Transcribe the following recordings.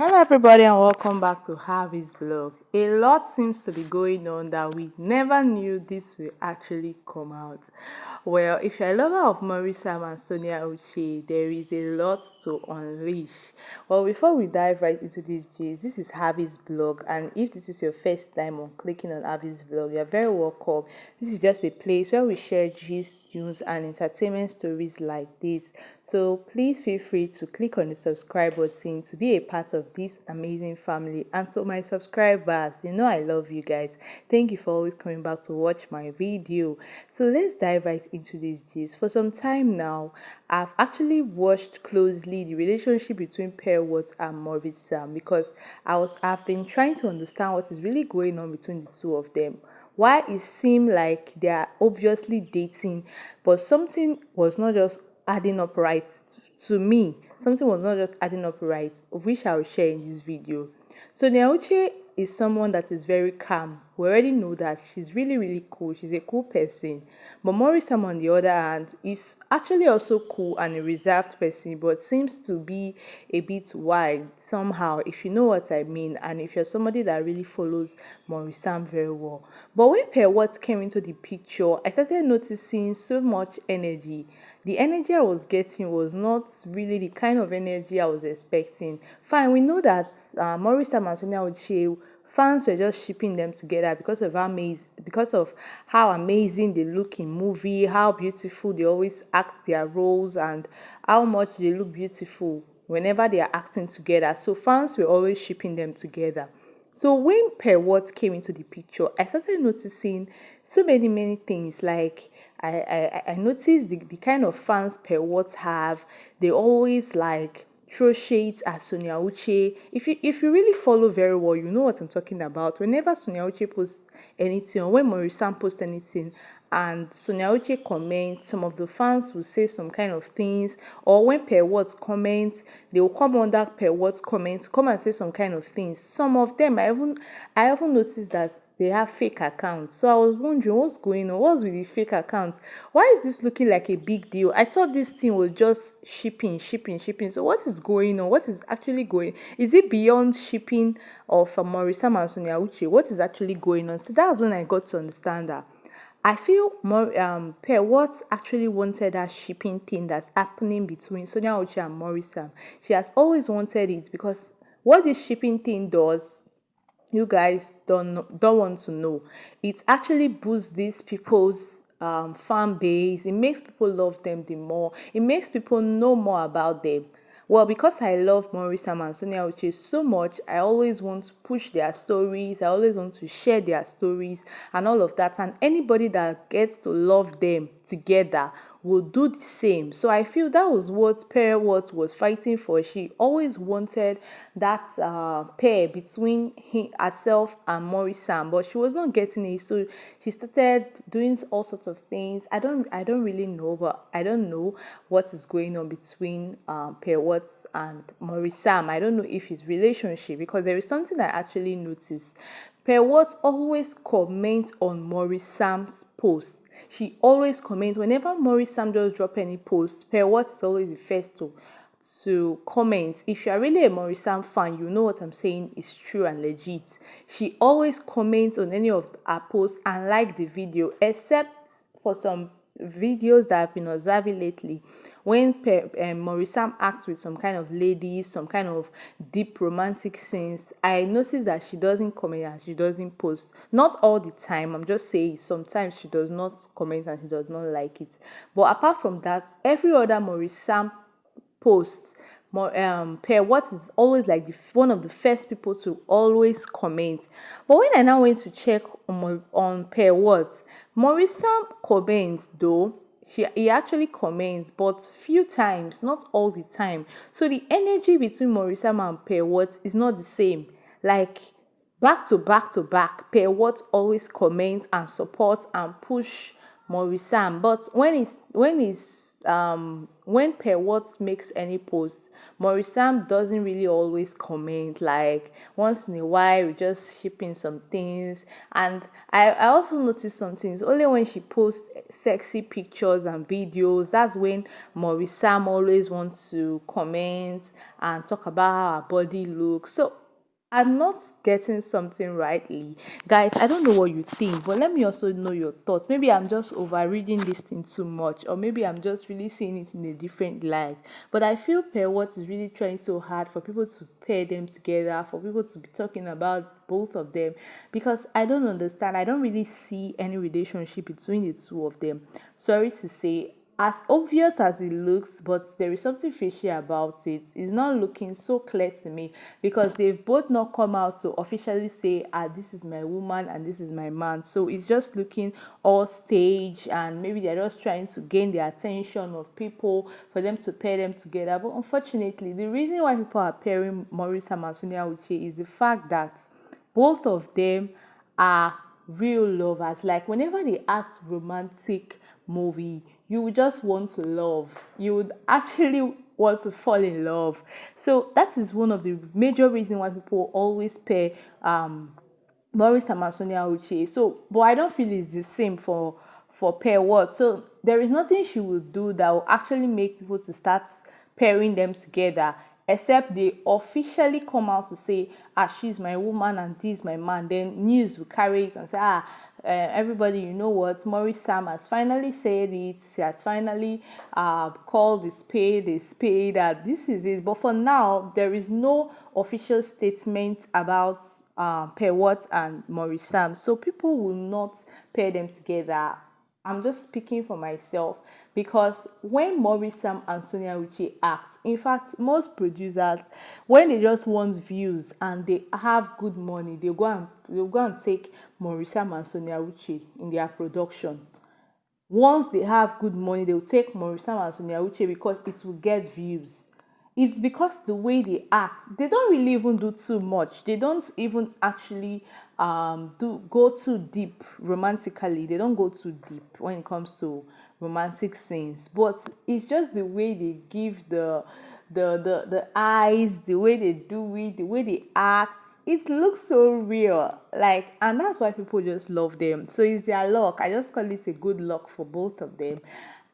Hello, everybody, and welcome back to Harvey's blog. A lot seems to be going on that we never knew this will actually come out. Well, if you're a lover of Maurice and Sonia Uche, there is a lot to unleash. Well, before we dive right into this gist, this is Harvey's blog, and if this is your first time on clicking on Harvey's blog, you're very welcome. This is just a place where we share gist, news, and entertainment stories like this. So please feel free to click on the subscribe button to be a part of this amazing family. And to my subscribers, you know I love you guys. Thank you for always coming back to watch my video. So let's dive right into this gist. For some time now, I've actually watched closely the relationship between Pearlwat and Maurice because I've been trying to understand what is really going on between the two of them. Why it seemed like they are obviously dating, but something was not just adding up right to me. Something was not just adding up right, of which I will share in this video. So Uche is someone that is very calm. We already know that she's really, really cool. She's a cool person. But Maurice, on the other hand, is actually also cool and a reserved person, but seems to be a bit wild somehow, if you know what I mean, and if you're somebody that really follows Maurice very well. But when Pearlwat came into the picture, I started noticing so much energy. The energy I was getting was not really the kind of energy I was expecting. Fine, we know that Maurice and Sonia Uche, fans were just shipping them together because of how amazing they look in movie, how beautiful they always act their roles, and how much they look beautiful whenever they are acting together. So fans were always shipping them together. So when Pearlwat came into the picture, I started noticing so many things. Like I noticed the kind of fans Pearlwat have. They always like throw shades at Sonia Uche. If you really follow very well, you know what I'm talking about. Whenever Sonia Uche posts anything or when Maurice posts anything, and Sonia Uche comments, some of the fans will say some kind of things, or when Pearlwat comments, they will come under Pearlwat's comments, come and say some kind of things. Some of them, I even noticed that they have fake accounts. So I was wondering what's going on, what's with the fake accounts? Why is this looking like a big deal? I thought this thing was just shipping. So what is going on? What is actually going? Is it beyond shipping of Maurice and Sonia Uche? What is actually going on? So that was when I got to understand that. I feel more Pearlwat actually wanted that shipping thing that's happening between Sonia Uche and Maurice. She has always wanted it because what this shipping thing does, you guys don't want to know. It actually boosts these people's fan base. It makes people love them the more. It makes people know more about them. Well, because I love Maurice and Sonia Uche so much, I always want to push their stories. I always want to share their stories and all of that. And anybody that gets to love them together will do the same. So I feel that was what Pearlwat was fighting for. She always wanted that pair between herself and Maurice, but she was not getting it. So she started doing all sorts of things. I don't really know, but I don't know what is going on between Pearlwat and Maurice. I don't know if it's relationship, because there is something I actually noticed. Pearlwat always comments on Maurice Sam's post. She always comments whenever Maurice Sam just drop any post. Pearlwat is always the first to comment. If you are really a Maurice Sam fan, you know what I'm saying is true and legit. She always comments on any of her posts and like the video, except for some videos that I've been observing lately. When Maurice Sam acts with some kind of ladies, some kind of deep romantic scenes, I notice that she doesn't comment and she doesn't post. Not all the time, I'm just saying sometimes she does not comment and she does not like it. But apart from that, every other Maurice Sam posts, Pearlwat is always like one of the first people to always comment. But when I now went to check on Pearlwat, Maurice Sam comments though. He actually comments, but few times, not all the time. So the energy between Maurice Sam and Pearlwat is not the same. Like back to back to back, Pearlwat always comments and supports and push Maurice Sam. But when it's when Pearlwat makes any post, Maurice doesn't really always comment. Like once in a while, we just shipping some things. And I also noticed some things. Only when she posts sexy pictures and videos, that's when Maurice always wants to comment and talk about how her body looks. So I'm not getting something rightly. Guys, I don't know what you think, but let me also know your thoughts. Maybe I'm just overreading this thing too much, or maybe I'm just really seeing it in a different light. But I feel Pearlwat is really trying so hard for people to pair them together, for people to be talking about both of them, because I don't understand. I don't really see any relationship between the two of them. Sorry to say, as obvious as it looks, but there is something fishy about it. It's not looking so clear to me because they've both not come out to officially say, this is my woman and this is my man. So it's just looking all staged, and maybe they're just trying to gain the attention of people for them to pair them together. But unfortunately, the reason why people are pairing Maurice and Sonia Uche is the fact that both of them are real lovers. Like whenever they act romantic movie, you would just want to love. You would actually want to fall in love. So that is one of the major reasons why people always pair Maurice and Sonia Uche. So, but I don't feel it's the same for pair what. So there is nothing she will do that will actually make people to start pairing them together, except they officially come out to say, she's my woman and this is my man. Then news will carry it and say, everybody, you know what, Maurice Sam has finally said it. She has finally called the spade that this is it. But for now, there is no official statement about Pearlwat and Maurice Sam. So people will not pair them together. I'm just speaking for myself because when Maurice Sam and Sonia Uche act, in fact, most producers, when they just want views and they have good money, they'll go and take Maurice Sam and Sonia Uche in their production. Once they have good money, they'll take Maurice and Sonia Uche because it will get views. It's because the way they act, they don't really even do too much. They don't even actually do go too deep romantically. They don't go too deep when it comes to romantic scenes. But it's just the way they give the eyes, the way they do it, the way they act. It looks so real, like, and that's why people just love them. So it's their luck. I just call it a good luck for both of them.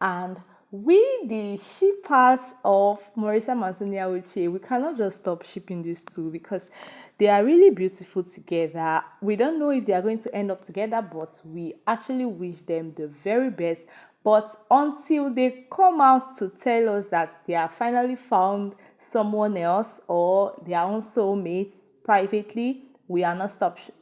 And we, the shippers of Maurice and Sonia Uche, we cannot just stop shipping these two because they are really beautiful together. We don't know if they are going to end up together, but we actually wish them the very best. But until they come out to tell us that they have finally found someone else or their own soulmates privately, we're not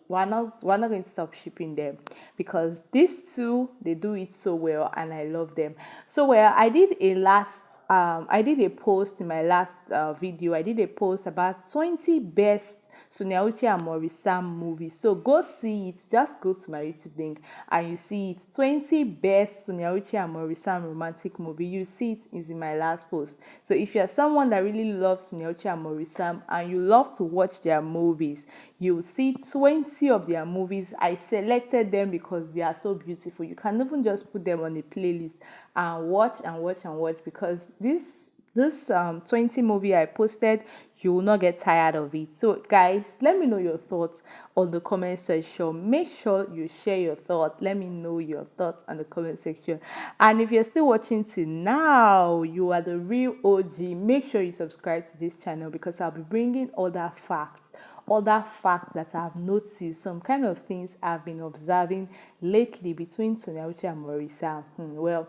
going to stop shipping them because these two, they do it so well and I love them. So well, I did a post in my last video. I did a post about 20 best Sonia Uche and Maurice Sam movies. So go see it. Just go to my YouTube link and you see it. 20 best Sonia Uche and Maurice Sam romantic movie. You see it is in my last post. So if you're someone that really loves Sonia Uche and Maurice Sam and you love to watch their movies, you will see 20 of their movies. I selected them because they are so beautiful. You can even just put them on a playlist and watch and watch and watch because this 20 movie I posted, you will not get tired of it. So guys, let me know your thoughts on the comment section. Make sure you share your thoughts. Let me know your thoughts on the comment section. And if you're still watching till now, you are the real OG. Make sure you subscribe to this channel because I'll be bringing other facts that I've noticed, some kind of things I've been observing lately between Sonia Uche and Maurice. Well,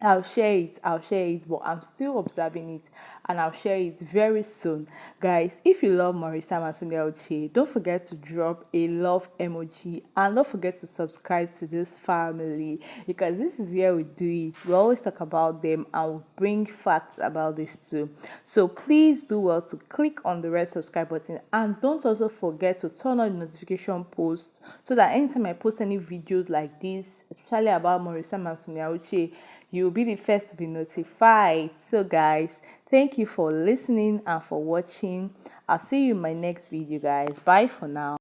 I'll share it, but I'm still observing it and I'll share it very soon. Guys, if you love Maurice and Sonia Uche, don't forget to drop a love emoji and don't forget to subscribe to this family because this is where we do it. We always talk about them and we bring facts about this too. So please do well to click on the red subscribe button and don't also forget to turn on the notification post so that anytime I post any videos like this, especially about Maurice and Sonia Uche, you'll be the first to be notified. So guys, thank you for listening and for watching. I'll see you in my next video, guys. Bye for now.